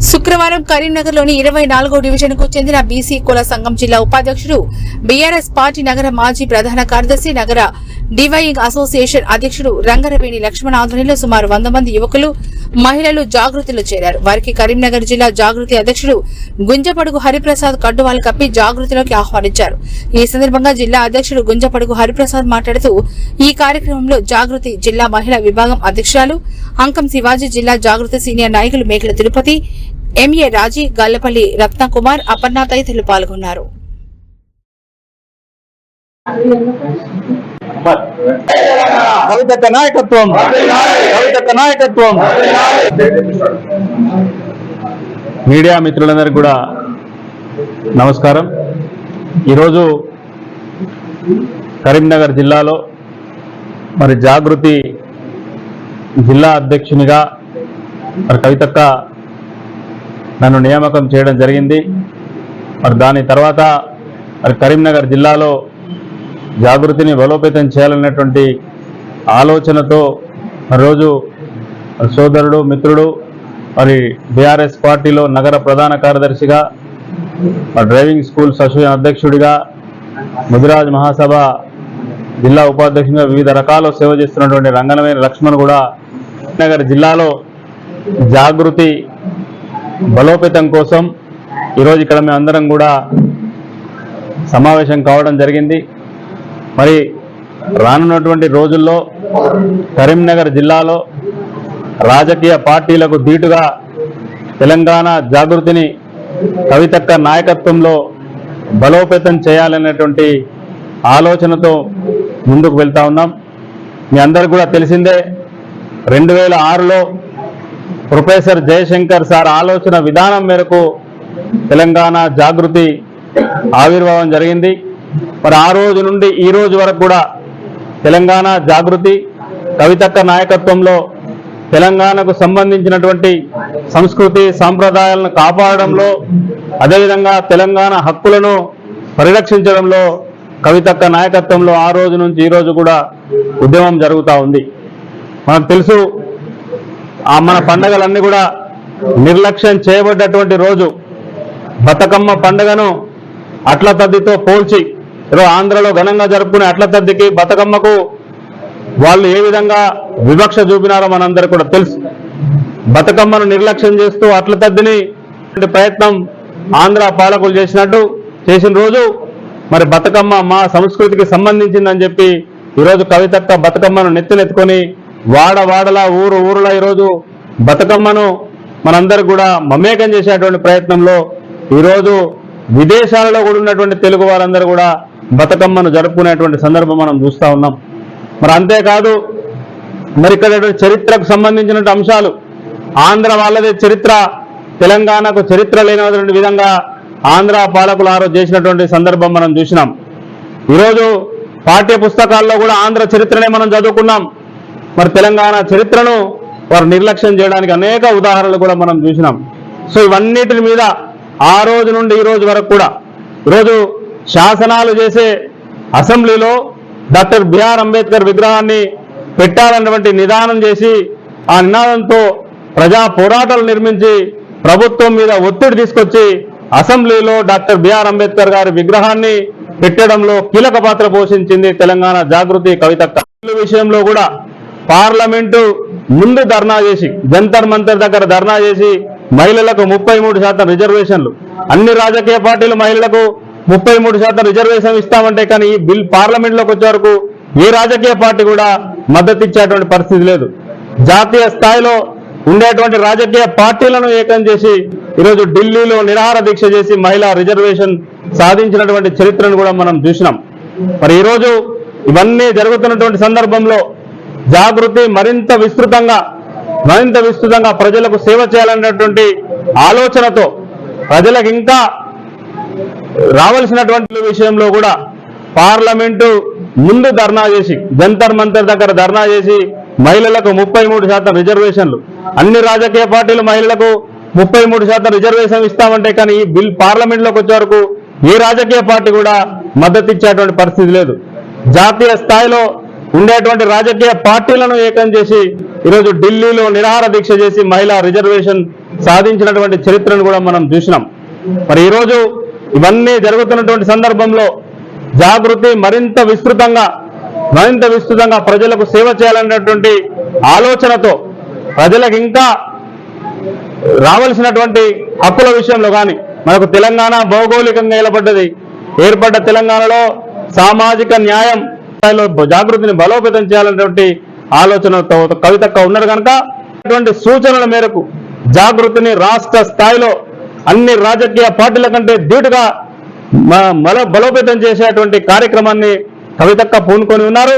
శుక్రవారం కరీంనగర్లోని 24వ డివిజన్కు చెందిన బీసీ కుల సంఘం జిల్లా ఉపాధ్యక్షుడు బీఆర్ఎస్ పార్టీ నగర మాజీ ప్రధాన కార్యదర్శి నగర డివైయింగ్ అసోసియేషన్ అధ్యక్షుడు రంగరవేణి లక్ష్మణ్ ఆధ్వర్యంలో సుమారు 100 మంది యువకులు మహిళలు జాగృతిలో చేరారు. వారికి కరీంనగర్ జిల్లా జాగృతి అధ్యక్షుడు గుంజపడుగు హరిప్రసాద్ కడ్డువాలు కప్పి జాగృతిలోకి ఆహ్వానించారు. ఈ సందర్భంగా జిల్లా అధ్యక్షుడు గుంజపడుగు హరిప్రసాద్ మాట్లాడుతూ ఈ కార్యక్రమంలో జాగృతి జిల్లా మహిళా విభాగం అధ్యక్షురాలు అంకం శివాజీ, జిల్లా జాగృతి సీనియర్ నాయకులు మేకల తిరుపతి, ఎంఏ రాజీ, గల్లపల్లి రత్నకుమార్, అపర్ణ తదితరులు పాల్గొన్నారు. మీడియా మిత్రులందరికీ కూడా నమస్కారం. ఈరోజు కరీంనగర్ జిల్లాలో మరి జాగృతి జిల్లా అధ్యక్షునిగా మరి కవితక్క నన్ను నియామకం చేయడం జరిగింది. మరి దాని తర్వాత మరి కరీంనగర్ జిల్లాలో జాగృతిని బలోపేతం చేయాలన్నటువంటి ఆలోచనతో రోజు సోదరుడు మిత్రుడు మరి బీఆర్ఎస్ పార్టీలో నగర ప్రధాన కార్యదర్శిగా డ్రైవింగ్ స్కూల్స్ అసోసియేషన్ అధ్యక్షుడిగా ముదిరాజ్ మహాసభ జిల్లా ఉపాధ్యక్షుడిగా వివిధ రకాల సేవ చేస్తున్నటువంటి రంగరవేణి లక్ష్మణ్ కూడా నగర్ జిల్లాలో జాగృతి బలోపేతం కోసం ఈరోజు ఇక్కడ మేమందరం కూడా సమావేశం కావడం జరిగింది. మరి రానున్నటువంటి రోజుల్లో కరీంనగర్ జిల్లాలో రాజకీయ పార్టీలకు ధీటుగా తెలంగాణ జాగృతిని కవితక్క నాయకత్వంలో బలోపేతం చేయాలనేటువంటి ఆలోచనతో ముందుకు వెళ్తా ఉన్నాం. మీ అందరికీ కూడా తెలిసిందే, 2006లో ప్రొఫెసర్ జయశంకర్ సార్ ఆలోచన విధానం మేరకు తెలంగాణ జాగృతి ఆవిర్భావం జరిగింది. మరి ఆ రోజు నుండి ఈ రోజు వరకు కూడా తెలంగాణ జాగృతి కవితక్క నాయకత్వంలో తెలంగాణకు సంబంధించినటువంటి సంస్కృతి సాంప్రదాయాలను కాపాడడంలో, అదేవిధంగా తెలంగాణ హక్కులను పరిరక్షించడంలో కవితక్క నాయకత్వంలో ఆ రోజు నుంచి ఈ రోజు కూడా ఉద్యమం జరుగుతూ ఉంది. మనకు తెలుసు, మన పండుగలన్నీ కూడా నిర్లక్ష్యం చేయబడ్డటువంటి రోజు. బతుకమ్మ పండుగను అట్ల తద్దితో పోల్చి ఈరోజు ఆంధ్రలో ఘనంగా జరుపుకునే అట్ల తద్దికి బతుకమ్మకు వాళ్ళు ఏ విధంగా వివక్ష చూపినారో మనందరికీ కూడా తెలుసు. బతుకమ్మను నిర్లక్ష్యం చేస్తూ అట్ల తద్దిని ప్రయత్నం ఆంధ్ర పాలకులు చేసిన రోజు మరి బతుకమ్మ మా సంస్కృతికి సంబంధించిందని చెప్పి ఈరోజు కవితక్క బతుకమ్మను నెత్తినెత్తుకొని వాడలా ఊరులా ఈరోజు బతుకమ్మను మనందరూ కూడా మమేకం చేసేటువంటి ప్రయత్నంలో ఈరోజు విదేశాలలో కూడా ఉన్నటువంటి తెలుగు వారందరూ కూడా బతుకమ్మను జరుపుకునేటువంటి సందర్భం మనం చూస్తూ ఉన్నాం. మరి అంతేకాదు, మరి ఇక్కడ చరిత్రకు సంబంధించినటువంటి అంశాలు, ఆంధ్ర వాళ్ళదే చరిత్ర, తెలంగాణకు చరిత్ర లేనటువంటి విధంగా ఆంధ్ర పాలకులు ఆ రోజు చేసినటువంటి సందర్భం మనం చూసినాం. ఈరోజు పాఠ్య పుస్తకాల్లో కూడా ఆంధ్ర చరిత్రనే మనం చదువుకున్నాం. మరి తెలంగాణ చరిత్రను వారు నిర్లక్ష్యం చేయడానికి అనేక ఉదాహరణలు కూడా మనం చూసినాం. సో ఇవన్నిటి మీద ఆ రోజు నుండి ఈ రోజు వరకు కూడా ఈరోజు శాసనాలు చేసే అసెంబ్లీలో డాక్టర్ బిఆర్ అంబేద్కర్ విగ్రహాన్ని పెట్టాలన్నటువంటి నిదానం చేసి ఆ నినాదంతో ప్రజా పోరాటాలు నిర్మించి ప్రభుత్వం మీద ఒత్తిడి తీసుకొచ్చి అసెంబ్లీలో డాక్టర్ బిఆర్ అంబేద్కర్ గారి విగ్రహాన్ని పెట్టడంలో కీలక పాత్ర పోషించింది తెలంగాణ జాగృతి కవితక్క. విషయంలో కూడా పార్లమెంటు ముందు ధర్నా చేసి, జంతర్ మంతర్ దగ్గర ధర్నా చేసి మహిళలకు 33% రిజర్వేషన్లు, అన్ని రాజకీయ పార్టీలు మహిళలకు 33% రిజర్వేషన్ ఇస్తామంటే కానీ ఈ బిల్ పార్లమెంట్లోకి వచ్చే వరకు ఏ రాజకీయ పార్టీ కూడా మద్దతు ఇచ్చేటువంటి పరిస్థితి లేదు. జాతీయ స్థాయిలో ఉండేటువంటి రాజకీయ పార్టీలను ఏకం చేసి ఈరోజు ఢిల్లీలో నిరాహార దీక్ష చేసి మహిళా రిజర్వేషన్ సాధించినటువంటి చరిత్రను కూడా మనం చూసినాం. మరి ఈరోజు ఇవన్నీ జరుగుతున్నటువంటి సందర్భంలో జాగృతి మరింత విస్తృతంగా ప్రజలకు సేవ చేయాలనేటువంటి ఆలోచనతో ప్రజలకు ఇంకా రావాల్సినటువంటి విషయంలో కూడా పార్లమెంటు ముందు ధర్నా చేసి, జంతర్ మంతర్ దగ్గర ధర్నా చేసి మహిళలకు 33% రిజర్వేషన్లు, అన్ని రాజకీయ పార్టీలు మహిళలకు 33% రిజర్వేషన్ ఇస్తామంటే కానీ ఈ బిల్ పార్లమెంట్లోకి వచ్చే వరకు ఏ రాజకీయ పార్టీ కూడా మద్దతు ఇచ్చేటువంటి పరిస్థితి లేదు. జాతీయ స్థాయిలో ఉండేటువంటి రాజకీయ పార్టీలను ఏకం చేసి ఈరోజు ఢిల్లీలో నిరాహార దీక్ష చేసి మహిళా రిజర్వేషన్ సాధించినటువంటి చరిత్రను కూడా మనం చూసినాం. మరి ఈరోజు ఇవన్నీ జరుగుతున్నటువంటి సందర్భంలో జాగృతి మరింత విస్తృతంగా ప్రజలకు సేవ చేయాలనేటువంటి ఆలోచనతో ప్రజలకు ఇంకా రావాల్సినటువంటి హక్కుల విషయంలో కానీ మనకు తెలంగాణ భౌగోళికంగా ఏర్పడ్డ తెలంగాణలో సామాజిక న్యాయం స్థాయిలో జాగృతిని బలోపేతం చేయాలనేటువంటి ఆలోచనతో కవితక్క ఉన్నారు కనుక అటువంటి సూచనల మేరకు జాగృతిని రాష్ట్ర స్థాయిలో అన్ని రాజకీయ పార్టీల కంటే ధీటుగా బలోపేతం చేసేటువంటి కార్యక్రమాన్ని కవితక్క పూనుకొని ఉన్నారు.